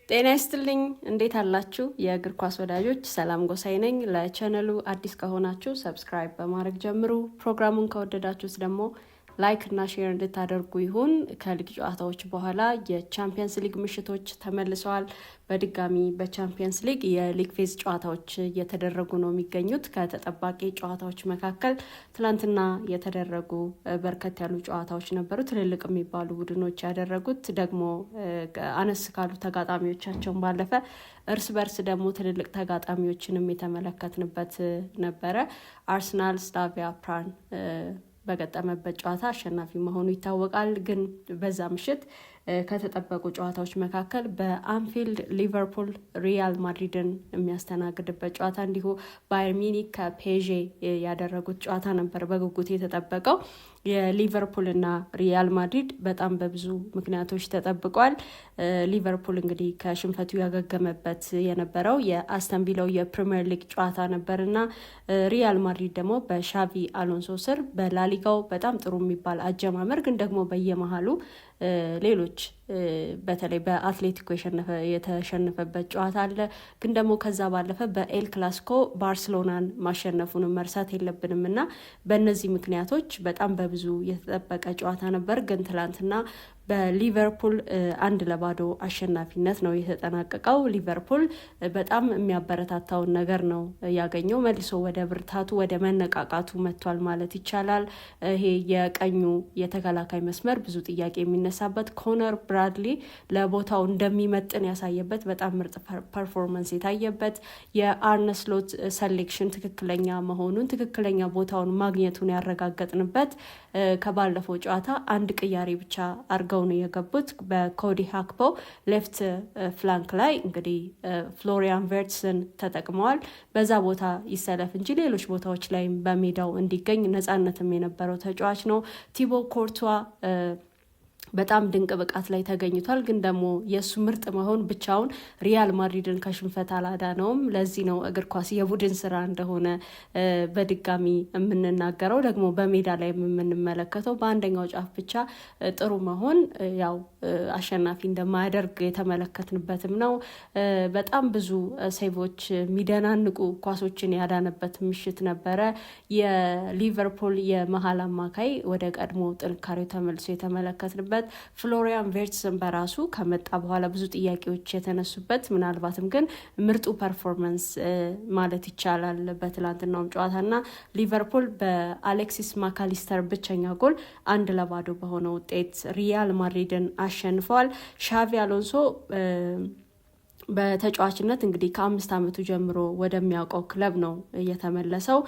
ጤና ይስጥልኝ እንዴት አላችሁ የእግር ኳስ ወዳጆች ሰላም ጎሳይ ነኝ ለቻናሉ አዲስ ከሆናችሁ ሰብስክራይብ በማድረግ ጀምሩ ፕሮግራሙን ከወደዳችሁት ደግሞ ላይክ እና ሼር እንድታደርጉ ይሁን ከሊግ ጨዋታዎች በኋላ የቻምፒየንስ ሊግ ምሽቶች ተመልሰዋል በድጋሚ በቻምፒየንስ ሊግ የሊግ ፌዝ ጨዋታዎች እየተደረጉ ነው የሚገኙት ከተጠባቂ ጨዋታዎች መካከል ትላንትና የተደረጉ በርከት ያሉ ጨዋታዎች ነበሩ ትልልቅ የሚባሉ ቡድኖች ያደረጉት ደግሞ አነስ ካሉ ተጋጣሚዎቻቸው ባለፈ እርስ በርስ ደግሞ ትልልቅ ተጋጣሚዎችንም የተመለከትንበት ነበረ አርሰናል ስላቪያ ፕራን በገጠመበት ጨዋታ አሸናፊ መሆኑ ይታወቃል ግን በዛ ምሽት ከተጠበቁ ጨዋታዎች መካከል በአንፊልድ ሊቨርፑል ሪያል ማድሪድን የሚያስተናግድበት ጨዋታ እንዲሁ ባየር ሚኒክ ከፔዤ ያደረጉት ጨዋታ ነበር በጉጉት የተጠበቀው የሊቨርፑል እና ሪያል ማድሪድ በጣም በብዙ ምክንያቶች ተጠብቋል ሊቨርፑል እንግዲህ ከሽንፈቱ ያገገመበት የነበረው የአስተን ቪላው የፕሪሚየር ሊግ ጨዋታ ነበርና ሪያል ማድሪድ ደግሞ በሻቪ አሎንሶ ስር በላሊጋው በጣም ጥሩ የሚባል አጀማመር ግን ደግሞ በየመሃሉ ሌሎች በተለይ በአትሌቲኮ የተሸነፈበት ጨዋታ አለ ግን ደግሞ ከዛ ባለፈ በኤል ክላሲኮ ባርሴሎናን ማሸነፉን መርሳት የለብንም እና በእነዚህ ምክንያቶች በጣም በብዙ የተጠበቀ ጨዋታ ነበር ግን ትላንትና በሊቨርፑል 1-0 አሸናፊነት ነው የተጠናቀቀው ሊቨርፑል በጣም የሚያበረታታውን ነገር ነው ያገኘው መልሶ ወደ ብርታቱ ወደ መነቃቃቱ መጥቷል ማለት ይቻላል ይሄ የቀኙ የተከላካይ መስመር ብዙ ጥያቄ የሚነሳበት ኮነር ብራድሊ ለቦታው እንደሚመጥን ያሳየበት በጣም ምርጥ ፐርፎርማንስ የታየበት የአርነ ስሎት ሴሌክሽን ትክክለኛ መሆኑን ትክክለኛ ቦታውን ማግኘቱን ያረጋገጥንበት ከባለፈው ጨዋታ አንድ ቅያሬ ብቻ አርገው ነው የገቡት በኮዲ ሃክፖ ሌፍት ፍላንክ ላይ እንግዲህ ፍሎሪያን ቨርትስን ተጠቅመዋል በዛ ቦታ ይሰለፍ እንጂ ሌሎች ቦታዎች ላይ በሜዳው እንዲገኝ ነፃነትም የነበረው ተጫዋች ነው ቲቦ ኮርቷ በጣም ድንቅ ብቃት ላይ ተገኝቷል ግን ደግሞ የሱ ምርጥ መሆን ብቻውን ሪያል ማድሪድን ከሽንፈት አላዳነውም ለዚህ ነው እግር ኳስ የቡድን ስራ እንደሆነ በድጋሚ የምንናገረው ደግሞ በሜዳ ላይ የምንመለከተው በአንደኛው ጫፍ ብቻ ጥሩ መሆን ያው አሸናፊ እንደማያደርግ የተመለከትንበትም ነው በጣም ብዙ ሴቮች ሚደናንቁ ኳሶችን ያዳነበት ምሽት ነበረ የሊቨርፑል የመሃል አማካይ ወደ ቀድሞ ጥንካሬው ተመልሶ የተመለከትንበት ፍሎሪያን ቨርትስን በራሱ ከመጣ በኋላ ብዙ ጥያቄዎች የተነሱበት ምናልባትም ግን ምርጡ ፐርፎርማንስ ማለት ይቻላል በትላንትናው ጨዋታና ሊቨርፑል በአሌክሲስ ማካሊስተር ብቸኛ ጎል 1-0 በሆነ ውጤት ሪያል ማድሪድን አሸንፈዋል ሻቪ አሎንሶ በተጫዋችነት እንግዲህ ከ5 ዓመቱ ጀምሮ ወደሚያውቀው ክለብ ነው የተመለሰው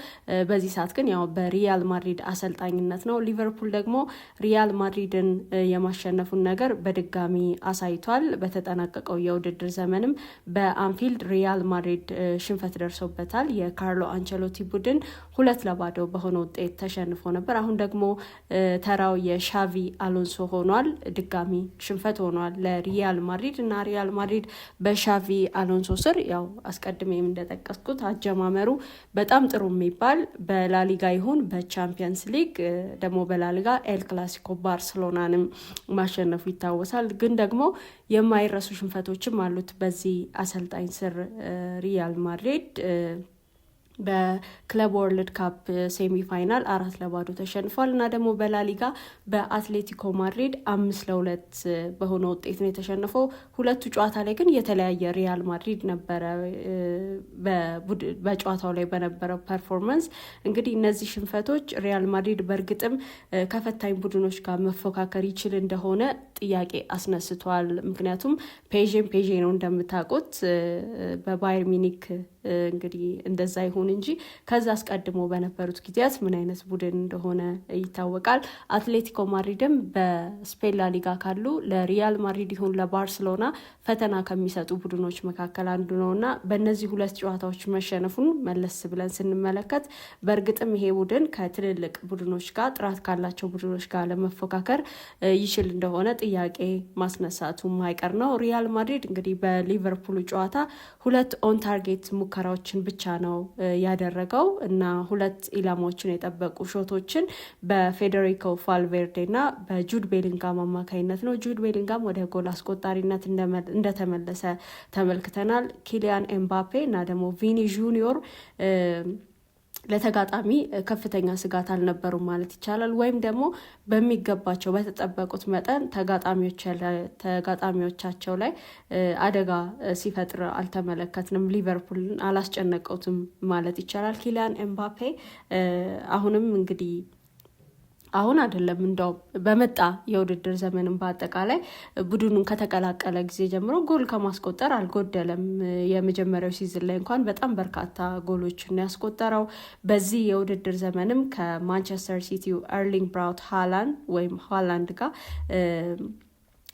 በዚህ ሰዓት ግን ያው በሪያል ማድሪድ አሰልጣኝነት ነው ሊቨርፑል ደግሞ ሪያል ማድሪድን የማሸነፉን ነገር በድጋሚ አሳይቷል በተጠናቀቀው የውድድር ዘመንም በአንፊልድ ሪያል ማድሪድ ሽንፈት ደርሶበታል የካርሎ አንቸሎቲ ቡድን 2-0 በሆነ ውጤት ተሸንፎ ነበር አሁን ደግሞ ተራው የሻቪ አሎንሶ ሆኗል ድጋሚ ሽንፈት ሆኗል ለሪያል ማድሪድ እና ሪያል ማድሪድ ሻቪ አሎንሶ ስር ያው አስቀድሜም እንደተጠቀስኩት አጀማመሩ በጣም ጥሩ የሚባል በላሊጋ ይሁን በቻምፒየንስ ሊግ ደግሞ በላሊጋ ኤል ክላሲኮ ባርሴሎናንም ማሸነፉ ይታወሳል ግን ደግሞ የማይረሱ ሽንፈቶችም አሉት በዚህ አሰልጣኝ ስር ሪያል ማድሪድ በክለብ ወርልድ ካፕ ሴሚ ፋይናል 4-0 ተሸንፏል እና ደግሞ በላሊጋ በአትሌቲኮ ማድሪድ 5-2 በሆነ ውጤት ነው የተሸነፈው ሁለቱ ጨዋታ ላይ ግን የተለያየ ሪያል ማድሪድ ነበረ በጨዋታው ላይ በነበረው ፐርፎርማንስ እንግዲህ እነዚህ ሽንፈቶች ሪያል ማድሪድ በእርግጥም ከፈታኝ ቡድኖች ጋር መፎካከር ይችል እንደሆነ ጥያቄ አስነስቷል ምክንያቱም ፔዤ ነው እንደምታውቁት በባየር ሚኒክ እንግዲህ እንደዛ ይሁን እንጂ ከዛ አስቀድሞ በነበሩት ጊዜያት ምን አይነት ቡድን እንደሆነ ይታወቃል አትሌቲኮ ማድሪድም በስፔን ላሊጋ ካሉ ለሪያል ማድሪድ ይሁን ለባርሴሎና ፈተና ከሚሰጡ ቡድኖች መካከል አንዱ ነውና በእነዚህ ሁለት ጨዋታዎች መሸነፉን መለስ ብለን ስንመለከት በእርግጥም ይሄ ቡድን ከትልልቅ ቡድኖች ጋር ጥራት ካላቸው ቡድኖች ጋር ለመፎካከር ይችል እንደሆነ ጥያቄ ማስነሳቱ ማይቀር ነው ሪያል ማድሪድ እንግዲህ በሊቨርፑል ጨዋታ 2 ኦን ታርጌት ሙከራዎችን ብቻ ነው ያደረገው እና 2 ኢላማዎችን የጠበቁ ሾቶችን በፌዴሪኮ ቫልቬርዴና በጁድ ቤሊንጋም አማካኝነት ነው። ጁድ ቤሊንጋም ወደ ጎል አስቆጣሪነት እንደተመለሰ ተመልክተናል። ኪሊያን ኤምባፔ እና ደግሞ ቪኒ ጁኒዮር ለተጋጣሚ ከፍተኛ ስጋት አልነበሩም ማለት ይቻላል። ወይም ደግሞ በሚገባቸው በተጠበቁት መጠን ተጋጣሚዎቻቸው ላይ አደጋ ሲፈጥር አልተመለከትንም። ሊቨርፑልን አላስጨነቀውትም ማለት ይቻላል። ኪሊያን ኤምባፔ አሁንም እንግዲህ አሁን አይደለም እንደው በመጣ የውድድር ዘመንም በአጠቃላይ ቡድኑን ከተቀላቀለ ጊዜ ጀምሮ ጎል ከማስቆጠር አልጎደለም። የመጀመሪያው ሲዝን ላይ እንኳን በጣም በርካታ ጎሎችን ያስቆጠረው። በዚህ የውድድር ዘመንም ከማንቸስተር ሲቲው ኤርሊንግ ብራውት ሃላንድ ጋር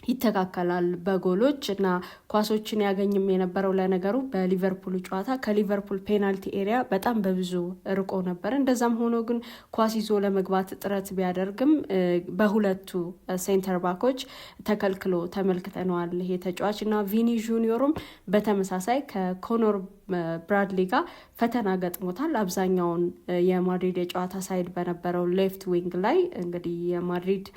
ይተካከላል በጎሎች እና ኳሶችን ያገኝም የነበረው ለነገሩ በሊቨርፑል ጨዋታ ከሊቨርፑል ፔናልቲ ኤሪያ በጣም በብዙ ርቆ ነበር። እንደዛም ሆኖ ግን ኳስ ይዞ ለመግባት ጥረት ቢያደርግም በሁለቱ ሴንተር ባኮች ተከልክሎ ተመልክተነዋል ይሄ ተጫዋች እና ቪኒ ጁኒዮርም በተመሳሳይ ከኮኖር ብራድሊ ጋር ፈተና ገጥሞታል። አብዛኛውን የማድሪድ የጨዋታ ሳይድ በነበረው ሌፍት ዊንግ ላይ እንግዲህ የማድሪድ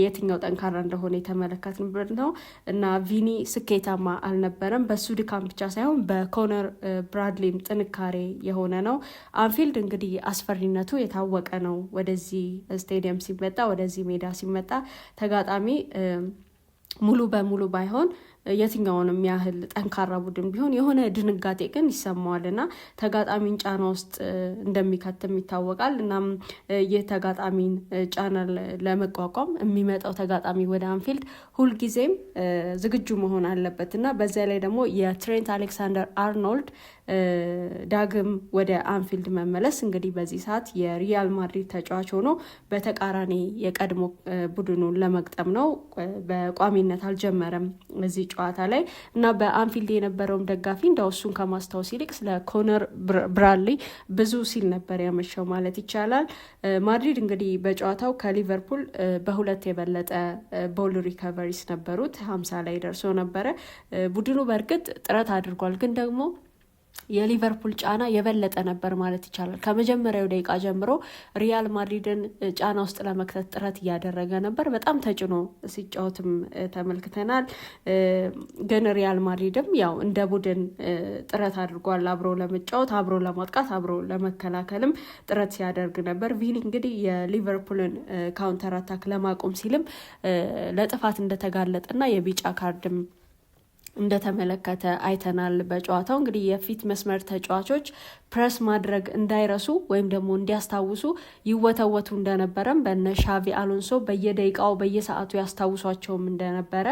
የትኛው ጠንካራ እንደሆነ የተመለከትንበት ነው እና ቪኒ ስኬታማ አልነበረም። በሱ ድካም ብቻ ሳይሆን በኮነር ብራድሊም ጥንካሬ የሆነ ነው። አንፊልድ እንግዲህ አስፈሪነቱ የታወቀ ነው። ወደዚህ ስቴዲየም ሲመጣ ወደዚህ ሜዳ ሲመጣ ተጋጣሚ ሙሉ በሙሉ ባይሆን የትኛውንም ያህል ጠንካራ ቡድን ቢሆን የሆነ ድንጋጤ ግን ይሰማዋልና ተጋጣሚን ጫና ውስጥ እንደሚከትም ይታወቃል። እናም ይህ ተጋጣሚን ጫና ለመቋቋም የሚመጣው ተጋጣሚ ወደ አንፊልድ ሁልጊዜም ዝግጁ መሆን አለበት እና በዚያ ላይ ደግሞ የትሬንት አሌክሳንደር አርኖልድ ዳግም ወደ አንፊልድ መመለስ እንግዲህ በዚህ ሰዓት የሪያል ማድሪድ ተጫዋች ሆኖ በተቃራኒ የቀድሞ ቡድኑን ለመግጠም ነው። በቋሚነት አልጀመረም እዚህ ጨዋታ ላይ እና በአንፊልድ የነበረውም ደጋፊ እንደው እሱን ከማስታወስ ይልቅ ስለ ኮነር ብራድሊ ብዙ ሲል ነበር ያመሸው ማለት ይቻላል። ማድሪድ እንግዲህ በጨዋታው ከሊቨርፑል በ2 የበለጠ ቦል ሪከቨሪስ ነበሩት፣ 50 ላይ ደርሶ ነበረ። ቡድኑ በእርግጥ ጥረት አድርጓል፣ ግን ደግሞ የሊቨርፑል ጫና የበለጠ ነበር ማለት ይቻላል። ከመጀመሪያው ደቂቃ ጀምሮ ሪያል ማድሪድን ጫና ውስጥ ለመክተት ጥረት እያደረገ ነበር። በጣም ተጭኖ ሲጫወትም ተመልክተናል። ግን ሪያል ማድሪድም ያው እንደ ቡድን ጥረት አድርጓል። አብሮ ለመጫወት፣ አብሮ ለማጥቃት፣ አብሮ ለመከላከልም ጥረት ሲያደርግ ነበር። ቪኒ እንግዲህ የሊቨርፑልን ካውንተር አታክ ለማቆም ሲልም ለጥፋት እንደተጋለጠና የቢጫ ካርድም እንደተመለከተ አይተናል። በጨዋታው እንግዲህ የፊት መስመር ተጫዋቾች ፕሬስ ማድረግ እንዳይረሱ ወይም ደግሞ እንዲያስታውሱ ይወተወቱ እንደነበረም በነ ሻቪ አሎንሶ በየደቂቃው በየሰዓቱ ያስታውሷቸውም እንደነበረ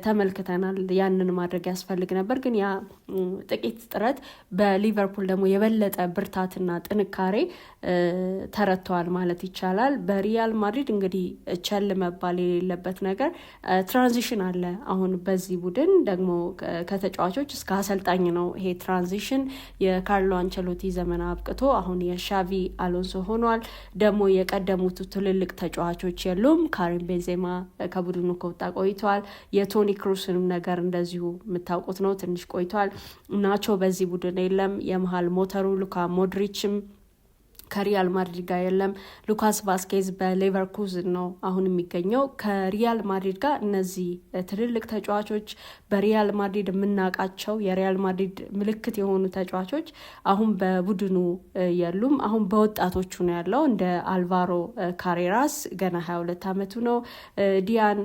ተመልክተናል። ያንን ማድረግ ያስፈልግ ነበር፣ ግን ያ ጥቂት ጥረት በሊቨርፑል ደግሞ የበለጠ ብርታትና ጥንካሬ ተረድተዋል ማለት ይቻላል። በሪያል ማድሪድ እንግዲህ ቸል መባል የሌለበት ነገር ትራንዚሽን አለ። አሁን በዚህ ቡድን ደግሞ ከተጫዋቾች እስከ አሰልጣኝ ነው ይሄ ትራንዚሽን። የካርሎ አንቸሎቲ ዘመን አብቅቶ አሁን የሻቪ አሎንሶ ሆኗል። ደግሞ የቀደሙት ትልልቅ ተጫዋቾች የሉም። ካሪም ቤንዜማ ከቡድኑ ከወጣ ቆይቷል። የቶኒ ክሩስንም ነገር እንደዚሁ የምታውቁት ነው፣ ትንሽ ቆይቷል። ናቾ በዚህ ቡድን የለም። የመሃል ሞተሩ ሉካ ሞድሪችም ከሪያል ማድሪድ ጋር የለም። ሉካስ ቫስኬዝ በሌቨርኩዝን ነው አሁን የሚገኘው። ከሪያል ማድሪድ ጋር እነዚህ ትልልቅ ተጫዋቾች በሪያል ማድሪድ የምናውቃቸው የሪያል ማድሪድ ምልክት የሆኑ ተጫዋቾች አሁን በቡድኑ የሉም። አሁን በወጣቶቹ ነው ያለው። እንደ አልቫሮ ካሬራስ ገና 22 ዓመቱ ነው። ዲያን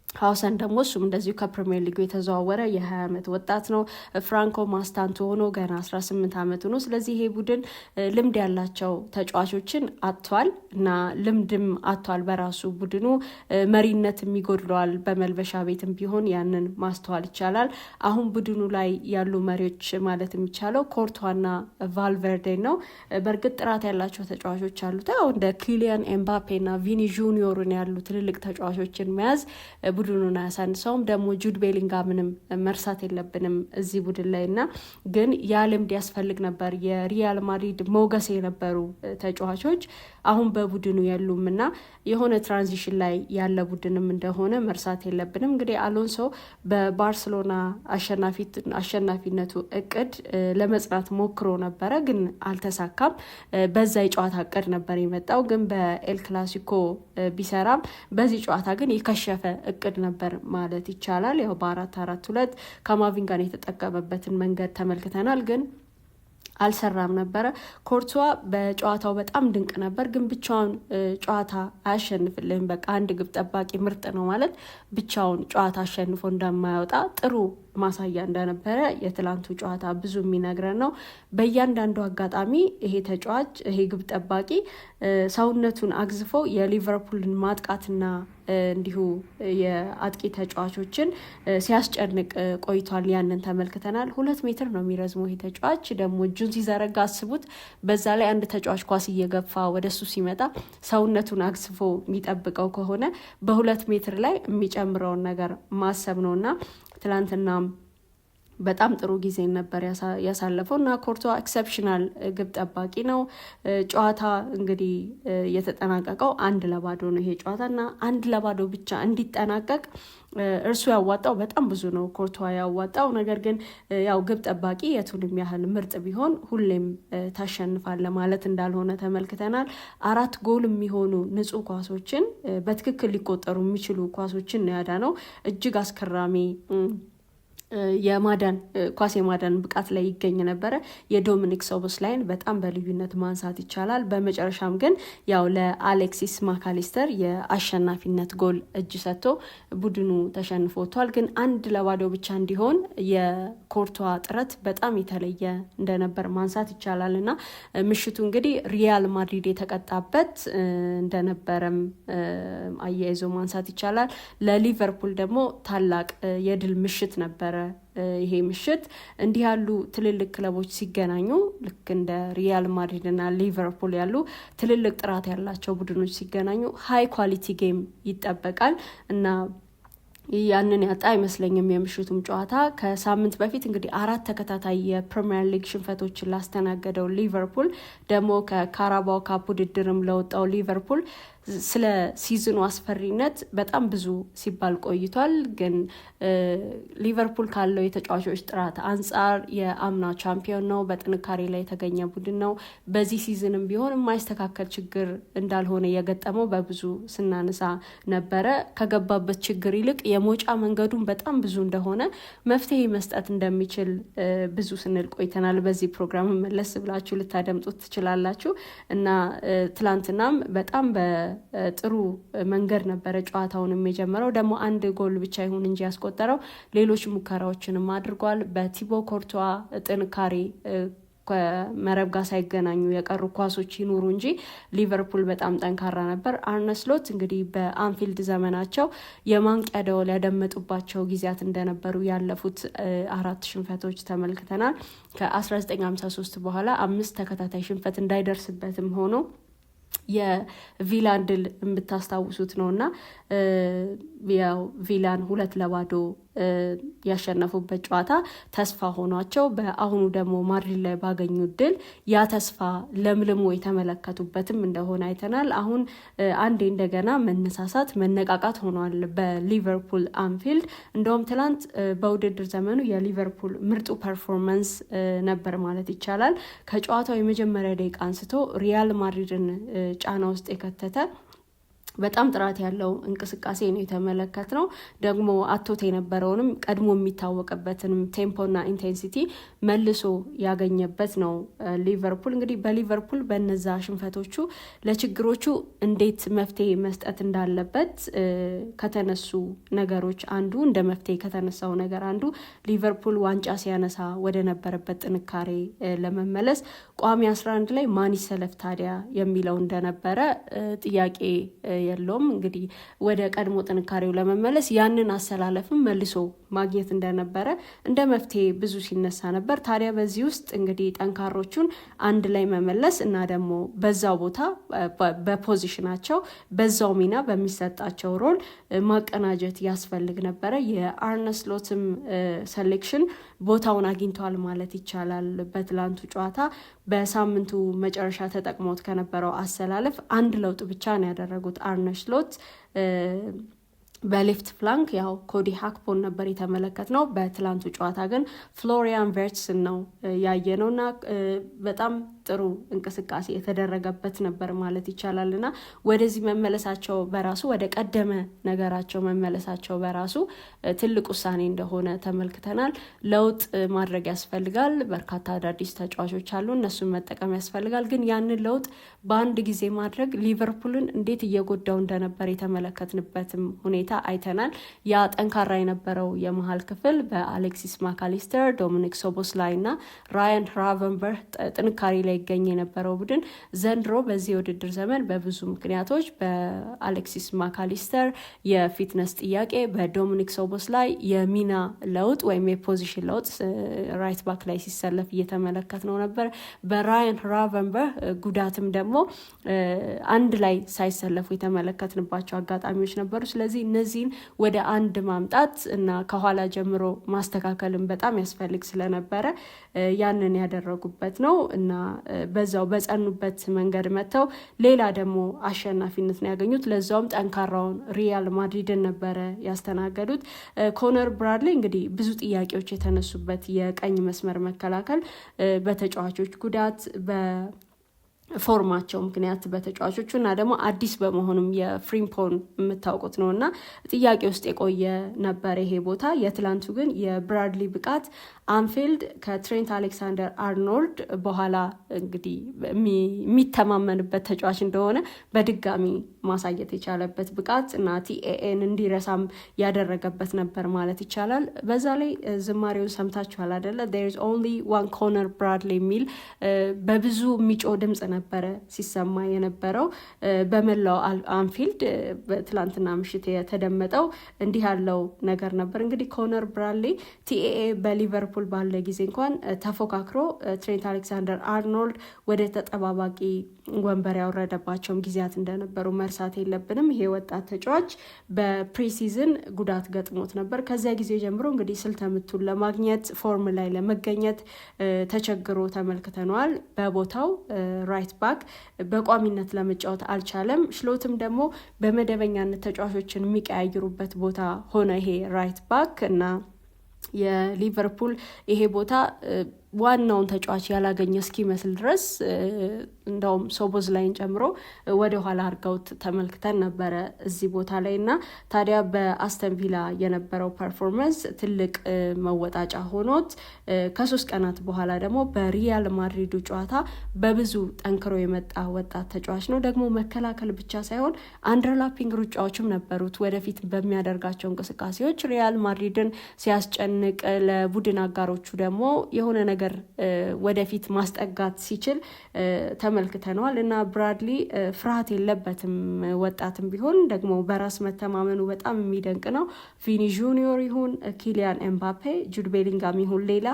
ሀውሰን ደግሞ እሱም እንደዚሁ ከፕሪሚየር ሊጉ የተዘዋወረ የ20 ዓመት ወጣት ነው። ፍራንኮ ማስታንቶ ሆኖ ገና 18 ዓመቱ ነው። ስለዚህ ይሄ ቡድን ልምድ ያላቸው ተጫዋቾችን አጥቷል እና ልምድም አጥቷል። በራሱ ቡድኑ መሪነት የሚጎድለዋል። በመልበሻ ቤትም ቢሆን ያንን ማስተዋል ይቻላል። አሁን ቡድኑ ላይ ያሉ መሪዎች ማለት የሚቻለው ኮርቷና ቫልቨርዴ ነው። በእርግጥ ጥራት ያላቸው ተጫዋቾች አሉት። እንደ ኪሊያን ኤምባፔ እና ቪኒ ጁኒዮርን ያሉ ትልልቅ ተጫዋቾችን መያዝ ቡድኑን አያሳንሰውም። ደግሞ ጁድ ቤሊንጋምንም መርሳት የለብንም እዚህ ቡድን ላይና ግን ያ ልምድ ያስፈልግ ነበር። የሪያል ማድሪድ ሞገስ የነበሩ ተጫዋቾች አሁን በቡድኑ የሉም እና የሆነ ትራንዚሽን ላይ ያለ ቡድንም እንደሆነ መርሳት የለብንም። እንግዲህ አሎንሶ በባርሴሎና አሸናፊነቱ እቅድ ለመጽናት ሞክሮ ነበረ፣ ግን አልተሳካም። በዛ የጨዋታ እቅድ ነበር የመጣው፣ ግን በኤል ክላሲኮ ቢሰራም በዚህ ጨዋታ ግን የከሸፈ እቅድ ነበር ማለት ይቻላል። ያው በ4-4-2 ካማቪንጋን የተጠቀመበትን መንገድ ተመልክተናል፣ ግን አልሰራም ነበረ። ኮርቷ በጨዋታው በጣም ድንቅ ነበር፣ ግን ብቻውን ጨዋታ አያሸንፍልህም። በቃ አንድ ግብ ጠባቂ ምርጥ ነው ማለት ብቻውን ጨዋታ አሸንፎ እንደማያወጣ ጥሩ ማሳያ እንደነበረ የትላንቱ ጨዋታ ብዙ የሚነግረን ነው። በእያንዳንዱ አጋጣሚ ይሄ ተጫዋች ይሄ ግብ ጠባቂ ሰውነቱን አግዝፎ የሊቨርፑልን ማጥቃትና እንዲሁ የአጥቂ ተጫዋቾችን ሲያስጨንቅ ቆይቷል። ያንን ተመልክተናል። 2 ሜትር ነው የሚረዝመው ይሄ ተጫዋች። ደግሞ እጁን ሲዘረጋ አስቡት። በዛ ላይ አንድ ተጫዋች ኳስ እየገፋ ወደሱ ሲመጣ ሰውነቱን አግዝፎ የሚጠብቀው ከሆነ በ2 ሜትር ላይ የሚጨምረውን ነገር ማሰብ ነውና ትላንትና በጣም ጥሩ ጊዜ ነበር ያሳለፈው እና ኮርቷ ኤክሰፕሽናል ግብ ጠባቂ ነው። ጨዋታ እንግዲህ የተጠናቀቀው 1-0 ነው ይሄ ጨዋታና 1-0 ብቻ እንዲጠናቀቅ እርሱ ያዋጣው በጣም ብዙ ነው ኮርቷ ያዋጣው። ነገር ግን ያው ግብ ጠባቂ የቱንም ያህል ምርጥ ቢሆን ሁሌም ታሸንፋለ ማለት እንዳልሆነ ተመልክተናል። 4 ጎል የሚሆኑ ንጹህ ኳሶችን በትክክል ሊቆጠሩ የሚችሉ ኳሶችን ነው ያዳነው። እጅግ አስከራሚ ኳስ የማዳን ብቃት ላይ ይገኝ ነበረ። የዶሚኒክ ሶቦስላይን በጣም በልዩነት ማንሳት ይቻላል። በመጨረሻም ግን ያው ለአሌክሲስ ማካሊስተር የአሸናፊነት ጎል እጅ ሰጥቶ ቡድኑ ተሸንፎ ወጥቷል። ግን 1-0 ብቻ እንዲሆን የኮርቷ ጥረት በጣም የተለየ እንደነበር ማንሳት ይቻላል እና ምሽቱ እንግዲህ ሪያል ማድሪድ የተቀጣበት እንደነበረም አያይዞ ማንሳት ይቻላል። ለሊቨርፑል ደግሞ ታላቅ የድል ምሽት ነበረ። ይሄ ምሽት እንዲህ ያሉ ትልልቅ ክለቦች ሲገናኙ ልክ እንደ ሪያል ማድሪድ እና ሊቨርፑል ያሉ ትልልቅ ጥራት ያላቸው ቡድኖች ሲገናኙ ሃይ ኳሊቲ ጌም ይጠበቃል እና ያንን ያጣ አይመስለኝም። የምሽቱም ጨዋታ ከሳምንት በፊት እንግዲህ 4 ተከታታይ የፕሪሚየር ሊግ ሽንፈቶችን ላስተናገደው ሊቨርፑል ደግሞ ከካራባው ካፕ ውድድርም ለወጣው ሊቨርፑል ስለ ሲዝኑ አስፈሪነት በጣም ብዙ ሲባል ቆይቷል። ግን ሊቨርፑል ካለው የተጫዋቾች ጥራት አንጻር የአምና ቻምፒዮን ነው። በጥንካሬ ላይ የተገኘ ቡድን ነው። በዚህ ሲዝንም ቢሆን የማይስተካከል ችግር እንዳልሆነ የገጠመው በብዙ ስናነሳ ነበረ። ከገባበት ችግር ይልቅ የመውጫ መንገዱን በጣም ብዙ እንደሆነ መፍትሄ መስጠት እንደሚችል ብዙ ስንል ቆይተናል። በዚህ ፕሮግራም መለስ ብላችሁ ልታደምጡት ትችላላችሁ እና ትላንትናም በጣም ጥሩ መንገድ ነበረ ጨዋታውንም የጀመረው። ደግሞ 1 ጎል ብቻ ይሁን እንጂ ያስቆጠረው ሌሎች ሙከራዎችንም አድርጓል። በቲቦ ኮርቷ ጥንካሬ ከመረብ ጋር ሳይገናኙ የቀሩ ኳሶች ይኑሩ እንጂ ሊቨርፑል በጣም ጠንካራ ነበር። አርነ ስሎት እንግዲህ በአንፊልድ ዘመናቸው የማንቂያ ደወል ያደመጡባቸው ጊዜያት እንደነበሩ ያለፉት 4 ሽንፈቶች ተመልክተናል። ከ1953 በኋላ 5 ተከታታይ ሽንፈት እንዳይደርስበትም ሆኖ የቪላን ድል የምታስታውሱት ነውና ያው ቪላን 2-0 ያሸነፉበት ጨዋታ ተስፋ ሆኗቸው በአሁኑ ደግሞ ማድሪድ ላይ ባገኙት ድል ያ ተስፋ ለምልሞ የተመለከቱበትም እንደሆነ አይተናል። አሁን አንዴ እንደገና መነሳሳት መነቃቃት ሆኗል በሊቨርፑል አንፊልድ። እንደውም ትላንት በውድድር ዘመኑ የሊቨርፑል ምርጡ ፐርፎርማንስ ነበር ማለት ይቻላል። ከጨዋታው የመጀመሪያ ደቂቃ አንስቶ ሪያል ማድሪድን ጫና ውስጥ የከተተ በጣም ጥራት ያለው እንቅስቃሴ ነው የተመለከትነው። ደግሞ አቶት የነበረውንም ቀድሞ የሚታወቅበትንም ቴምፖና ኢንቴንሲቲ መልሶ ያገኘበት ነው ሊቨርፑል። እንግዲህ በሊቨርፑል በነዛ ሽንፈቶቹ ለችግሮቹ እንዴት መፍትሄ መስጠት እንዳለበት ከተነሱ ነገሮች አንዱ እንደ መፍትሄ ከተነሳው ነገር አንዱ ሊቨርፑል ዋንጫ ሲያነሳ ወደ ነበረበት ጥንካሬ ለመመለስ ቋሚ 11 ላይ ማን ይሰለፍ ታዲያ የሚለው እንደነበረ ጥያቄ የለውም። እንግዲህ ወደ ቀድሞ ጥንካሬው ለመመለስ ያንን አሰላለፍም መልሶ ማግኘት እንደነበረ እንደ መፍትሄ ብዙ ሲነሳ ነበር። ታዲያ በዚህ ውስጥ እንግዲህ ጠንካሮቹን አንድ ላይ መመለስ እና ደግሞ በዛው ቦታ በፖዚሽናቸው በዛው ሚና በሚሰጣቸው ሮል ማቀናጀት ያስፈልግ ነበረ። የአርነ ስሎትም ሴሌክሽን ቦታውን አግኝተዋል ማለት ይቻላል። በትላንቱ ጨዋታ በሳምንቱ መጨረሻ ተጠቅሞት ከነበረው አሰላለፍ አንድ ለውጥ ብቻ ነው ያደረጉት አርነ ስሎት። በሌፍት ፍላንክ ያው ኮዲ ሃክፖን ነበር የተመለከትነው። በትላንቱ ጨዋታ ግን ፍሎሪያን ቨርትስን ነው ያየነውና በጣም ጥሩ እንቅስቃሴ የተደረገበት ነበር ማለት ይቻላልና ወደዚህ መመለሳቸው በራሱ ወደ ቀደመ ነገራቸው መመለሳቸው በራሱ ትልቅ ውሳኔ እንደሆነ ተመልክተናል። ለውጥ ማድረግ ያስፈልጋል። በርካታ አዳዲስ ተጫዋቾች አሉ፣ እነሱን መጠቀም ያስፈልጋል። ግን ያንን ለውጥ በአንድ ጊዜ ማድረግ ሊቨርፑልን እንዴት እየጎዳው እንደነበር የተመለከትንበትም ሁኔታ አይተናል። ያ ጠንካራ የነበረው የመሃል ክፍል በአሌክሲስ ማካሊስተር፣ ዶሚኒክ ሶቦስላይ እና ራያን ራቨንበርህ ጥንካሬ ላይ ይገኝ የነበረው ቡድን ዘንድሮ በዚህ የውድድር ዘመን በብዙ ምክንያቶች በአሌክሲስ ማካሊስተር የፊትነስ ጥያቄ፣ በዶሚኒክ ሶቦስላይ የሚና ለውጥ ወይም የፖዚሽን ለውጥ ራይት ባክ ላይ ሲሰለፍ እየተመለከት ነው ነበር። በራያን ራቨንበርህ ጉዳትም ደግሞ አንድ ላይ ሳይሰለፉ የተመለከትንባቸው አጋጣሚዎች ነበሩ። ስለዚህ እነዚህን ወደ አንድ ማምጣት እና ከኋላ ጀምሮ ማስተካከልን በጣም ያስፈልግ ስለነበረ ያንን ያደረጉበት ነው እና በዛው በጸኑበት መንገድ መተው ሌላ ደግሞ አሸናፊነት ነው ያገኙት። ለዛውም ጠንካራውን ሪያል ማድሪድን ነበረ ያስተናገዱት። ኮነር ብራድሊ እንግዲህ ብዙ ጥያቄዎች የተነሱበት የቀኝ መስመር መከላከል በተጫዋቾች ጉዳት ፎርማቸው ምክንያት በተጫዋቾቹ እና ደግሞ አዲስ በመሆኑም የፍሪምፖን የምታውቁት ነው እና ጥያቄ ውስጥ የቆየ ነበር ይሄ ቦታ። የትላንቱ ግን የብራድሊ ብቃት አንፊልድ ከትሬንት አሌክሳንደር አርኖልድ በኋላ እንግዲህ የሚተማመንበት ተጫዋች እንደሆነ በድጋሚ ማሳየት የቻለበት ብቃት እና ቲኤኤን እንዲረሳም ያደረገበት ነበር ማለት ይቻላል። በዛ ላይ ዝማሬውን ሰምታችኋል አይደለ? there is only one corner Bradley የሚል በብዙ የሚጮህ ድምጽ ነበረ ሲሰማ የነበረው በመላው አንፊልድ። በትላንትና ምሽት የተደመጠው እንዲህ ያለው ነገር ነበር። እንግዲህ ኮነር ብራድሊ ቲኤኤ በሊቨርፑል ባለ ጊዜ እንኳን ተፎካክሮ ትሬንት አሌክሳንደር አርኖልድ ወደ ተጠባባቂ ወንበር ያወረደባቸውም ጊዜያት እንደነበሩ መርሳት የለብንም። ይሄ ወጣት ተጫዋች በፕሪሲዝን ጉዳት ገጥሞት ነበር። ከዚያ ጊዜ ጀምሮ እንግዲህ ስልተምቱን ለማግኘት ፎርም ላይ ለመገኘት ተቸግሮ ተመልክተነዋል። በቦታው ራይት ባክ በቋሚነት ለመጫወት አልቻለም። ሽሎትም ደግሞ በመደበኛነት ተጫዋቾችን የሚቀያይሩበት ቦታ ሆነ ይሄ ራይት ባክ እና የሊቨርፑል ይሄ ቦታ ዋናውን ተጫዋች ያላገኘ እስኪመስል ድረስ እንደውም ሶቦዝ ላይን ጨምሮ ወደ ኋላ አድርገውት ተመልክተን ነበረ እዚህ ቦታ ላይ እና ታዲያ በአስተን ቪላ የነበረው ፐርፎርመንስ ትልቅ መወጣጫ ሆኖት ከ3 ቀናት በኋላ ደግሞ በሪያል ማድሪዱ ጨዋታ በብዙ ጠንክሮ የመጣ ወጣት ተጫዋች ነው። ደግሞ መከላከል ብቻ ሳይሆን አንደርላፒንግ ሩጫዎችም ነበሩት። ወደፊት በሚያደርጋቸው እንቅስቃሴዎች ሪያል ማድሪድን ሲያስጨንቅ፣ ለቡድን አጋሮቹ ደግሞ የሆነ ነገር ወደፊት ማስጠጋት ሲችል ተመልክተነዋል እና ብራድሊ ፍርሃት የለበትም። ወጣትም ቢሆን ደግሞ በራስ መተማመኑ በጣም የሚደንቅ ነው። ቪኒ ጁኒዮር ይሁን ኪሊያን ኤምባፔ፣ ጁድ ቤሊንጋም ይሁን ሌላ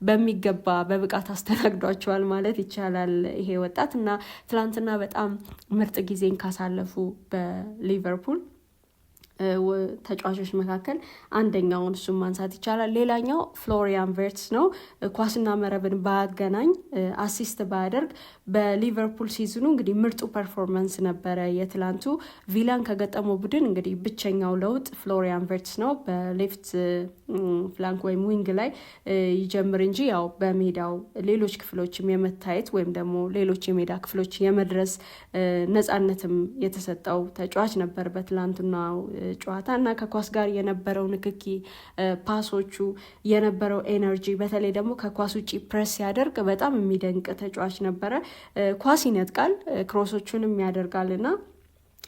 በሚገባ በብቃት አስተናግዷቸዋል ማለት ይቻላል ይሄ ወጣት እና ትላንትና በጣም ምርጥ ጊዜን ካሳለፉ በሊቨርፑል ተጫዋቾች መካከል አንደኛውን እሱም ማንሳት ይቻላል። ሌላኛው ፍሎሪያን ቨርትስ ነው። ኳስና መረብን ባያገናኝ አሲስት ባያደርግ በሊቨርፑል ሲዝኑ እንግዲህ ምርጡ ፐርፎርማንስ ነበረ የትላንቱ። ቪላን ከገጠመው ቡድን እንግዲህ ብቸኛው ለውጥ ፍሎሪያን ቨርትስ ነው። በሌፍት ፍላንክ ወይም ዊንግ ላይ ይጀምር እንጂ ያው በሜዳው ሌሎች ክፍሎችም የመታየት ወይም ደግሞ ሌሎች የሜዳ ክፍሎች የመድረስ ነፃነትም የተሰጠው ተጫዋች ነበር በትላንቱና ጨዋታ እና ከኳስ ጋር የነበረው ንክኪ፣ ፓሶቹ፣ የነበረው ኤነርጂ በተለይ ደግሞ ከኳስ ውጪ ፕሬስ ሲያደርግ በጣም የሚደንቅ ተጫዋች ነበረ። ኳስ ይነጥቃል፣ ክሮሶቹንም ያደርጋልና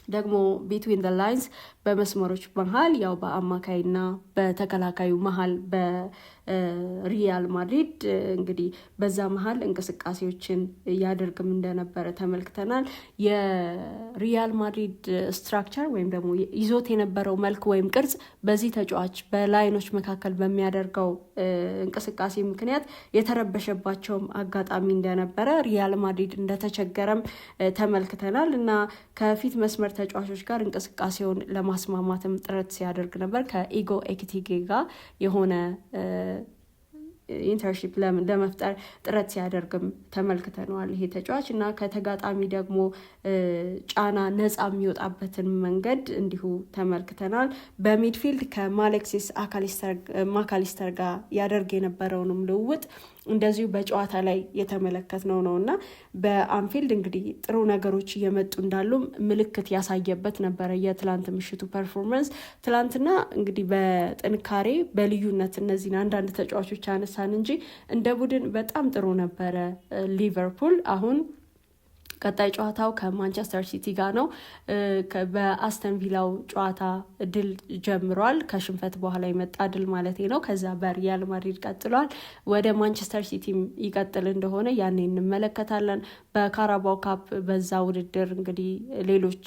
ደግሞ ቢትዊን ዘ ላይንስ በመስመሮች መሃል ያው በአማካይና በተከላካዩ መሃል ሪያል ማድሪድ እንግዲህ በዛ መሃል እንቅስቃሴዎችን ያደርግም እንደነበረ ተመልክተናል። የሪያል ማድሪድ ስትራክቸር ወይም ደግሞ ይዞት የነበረው መልክ ወይም ቅርጽ በዚህ ተጫዋች በላይኖች መካከል በሚያደርገው እንቅስቃሴ ምክንያት የተረበሸባቸውም አጋጣሚ እንደነበረ ሪያል ማድሪድ እንደተቸገረም ተመልክተናል እና ከፊት መስመር ተጫዋቾች ጋር እንቅስቃሴውን ለማስማማትም ጥረት ሲያደርግ ነበር። ከኢጎ ኤኪቲኬ ጋር የሆነ ኢንተርሺፕ ለመፍጠር ጥረት ሲያደርግም ተመልክተነዋል ይሄ ተጫዋች እና ከተጋጣሚ ደግሞ ጫና ነፃ የሚወጣበትን መንገድ እንዲሁ ተመልክተናል። በሚድፊልድ ከማሌክሲስ ማካሊስተር ጋር ያደርግ የነበረውንም ልውውጥ እንደዚሁ በጨዋታ ላይ የተመለከትነው ነው እና በአንፊልድ እንግዲህ ጥሩ ነገሮች እየመጡ እንዳሉም ምልክት ያሳየበት ነበረ የትላንት ምሽቱ ፐርፎርማንስ። ትላንትና እንግዲህ በጥንካሬ በልዩነት እነዚህን አንዳንድ ተጫዋቾች አነሳን እንጂ እንደ ቡድን በጣም ጥሩ ነበረ ሊቨርፑል። አሁን ቀጣይ ጨዋታው ከማንቸስተር ሲቲ ጋር ነው። በአስተን ቪላው ጨዋታ ድል ጀምሯል። ከሽንፈት በኋላ የመጣ ድል ማለት ነው። ከዛ በሪያል ማድሪድ ቀጥሏል። ወደ ማንቸስተር ሲቲም ይቀጥል እንደሆነ ያኔ እንመለከታለን። በካራባው ካፕ በዛ ውድድር እንግዲህ ሌሎች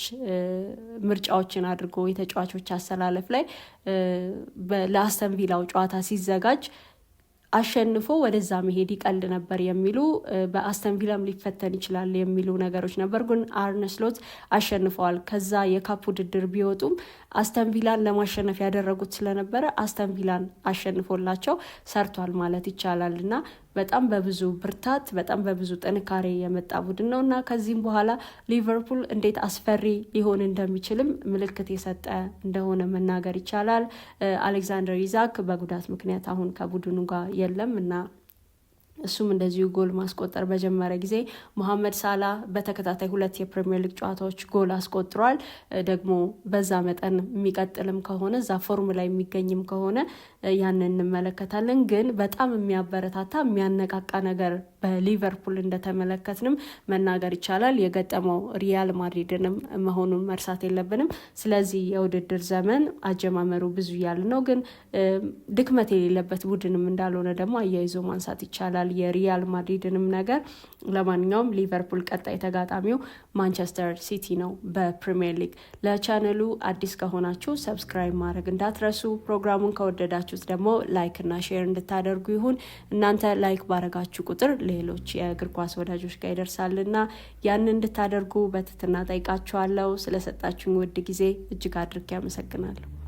ምርጫዎችን አድርጎ የተጫዋቾች አሰላለፍ ላይ ለአስተን ቪላው ጨዋታ ሲዘጋጅ አሸንፎ ወደዛ መሄድ ይቀል ነበር የሚሉ በአስተን ቪላም ሊፈተን ይችላል የሚሉ ነገሮች ነበር። ግን አርነ ስሎት አሸንፈዋል። ከዛ የካፕ ውድድር ቢወጡም አስተን ቪላን ለማሸነፍ ያደረጉት ስለነበረ አስተን ቪላን አሸንፎላቸው ሰርቷል ማለት ይቻላል እና በጣም በብዙ ብርታት በጣም በብዙ ጥንካሬ የመጣ ቡድን ነው እና ከዚህም በኋላ ሊቨርፑል እንዴት አስፈሪ ሊሆን እንደሚችልም ምልክት የሰጠ እንደሆነ መናገር ይቻላል። አሌክዛንደር ኢዛክ በጉዳት ምክንያት አሁን ከቡድኑ ጋር የለም እና እሱም እንደዚሁ ጎል ማስቆጠር በጀመረ ጊዜ መሐመድ ሳላ በተከታታይ 2 የፕሪሚየር ሊግ ጨዋታዎች ጎል አስቆጥሯል። ደግሞ በዛ መጠን የሚቀጥልም ከሆነ እዛ ፎርም ላይ የሚገኝም ከሆነ ያንን እንመለከታለን። ግን በጣም የሚያበረታታ የሚያነቃቃ ነገር በሊቨርፑል እንደተመለከትንም መናገር ይቻላል። የገጠመው ሪያል ማድሪድንም መሆኑን መርሳት የለብንም። ስለዚህ የውድድር ዘመን አጀማመሩ ብዙ ያለ ነው፣ ግን ድክመት የሌለበት ቡድንም እንዳልሆነ ደግሞ አያይዞ ማንሳት ይቻላል የሪያል ማድሪድንም ነገር። ለማንኛውም ሊቨርፑል ቀጣይ ተጋጣሚው ማንቸስተር ሲቲ ነው በፕሪሚየር ሊግ። ለቻነሉ አዲስ ከሆናችሁ ሰብስክራይብ ማድረግ እንዳትረሱ። ፕሮግራሙን ከወደዳችሁት ደግሞ ላይክ እና ሼር እንድታደርጉ ይሁን። እናንተ ላይክ ባረጋችሁ ቁጥር ሌሎች የእግር ኳስ ወዳጆች ጋር ይደርሳልና ያንን እንድታደርጉ በትህትና ጠይቃችኋለሁ። ስለሰጣችሁኝ ውድ ጊዜ እጅግ አድርጌ አመሰግናለሁ።